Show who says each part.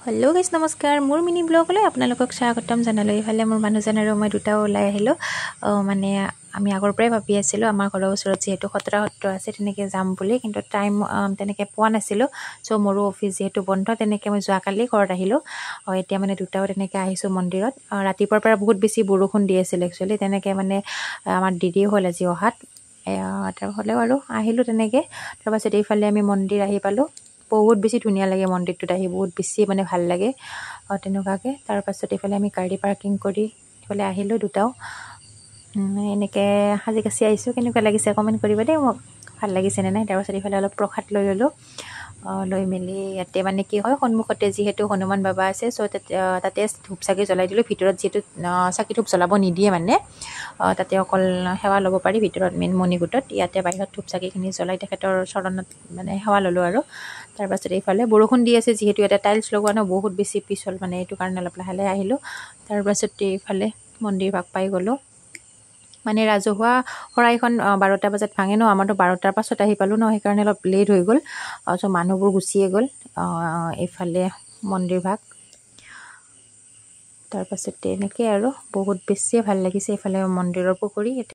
Speaker 1: hello guys नमस्कार मोर mini ब्लगলৈ আপোনালোকক স্বাগতম জনালো ইফালে মোৰ মানুহজন আৰু মই দুটা ওলাই আহিলো মানে আমি আগৰ পৰাই ভাবি আছিলো আমাৰ ঘৰৰ ওচৰত যেহেতু খতৰা সত্ৰ আছে তেনেকৈ যাম বুলি কিন্তু টাইম তেনেকৈ পোৱা নাছিলো সো মোৰো অফিস যেহেতু বন্ধ তেনেকৈ মই যোৱাকালি ঘৰত আহিলো এতিয়া মানে দুটাও তেনেকৈ আহিছো মন্দিৰত ৰাতিপুৱাৰ পৰা বহুত বেছি বৰষুণ দি আছিল একচুয়ালি তেনেকৈ মানে আমাৰ দেৰি হ'ল আজি অহাত তাৰ হ'লেও আৰু আহিলো তেনেকৈ তাৰ পাছত এইফালে আমি মন্দিৰ আহি পালো বহুত বেছি ধুনিয়া লাগে মন্দিৰটোত আহি বহুত বেছি মানে ভাল লাগে তেনেকুৱাকে তাৰ পাছত এফালে আমি গাড়ী পাৰ্কিং কৰি এফালে আহিলো দুটাও এনেকে হাজি কাছি আইছো কেনেকুৱা লাগিছে কমেন্ট কৰিবা দেই মোক ভাল লাগিছে নে নাই তাৰ পাছত এফালে অলপ প্ৰসাদ লৈ ললো লৈ মেলি ইয়াতে মানে কি হয় সন্মুখতে যেহেতু হনুমান বাবা আছে সো তাতে ধূপ চাকি জ্বলাই দিলো ভিতৰত যেহেতু চাকি ধূপ জ্বলাব নিদিয়ে মানে তাতে অকল সেৱা ল'ব পাৰি ভিতৰত মেন মণিকুটত ইয়াতে বাহিৰত ধূপ চাকিখিনি জ্বলাই তেখেতৰ চৰণত মানে সেৱা ল'লো আৰু তাৰ পাছত এইফালে বৰষুণ দি আছে যেহেতু এটা টাইলছ লগোৱা ন বহুত বেছি পিছল মানে এইটো কাৰণে অলপ লাহে আহিলো তাৰ পাছত এইফালে মন্দিৰ ভাগ পাই গলো মানে ৰাজহুৱা শৰাইখন 12টা বজাত ভাঙে ন আমাৰটো 12টাৰ পাছত আহি পালো ন সেই কাৰণে অলপ লেট হৈ গল সো মানুহবোৰ গুছিয়ে গল এইফালে মন্দিৰ ভাগ তাৰ পাছত এনেকৈ আৰু বহুত বেছি ভাল লাগিছে এইফালে মন্দিৰৰ পুখুৰী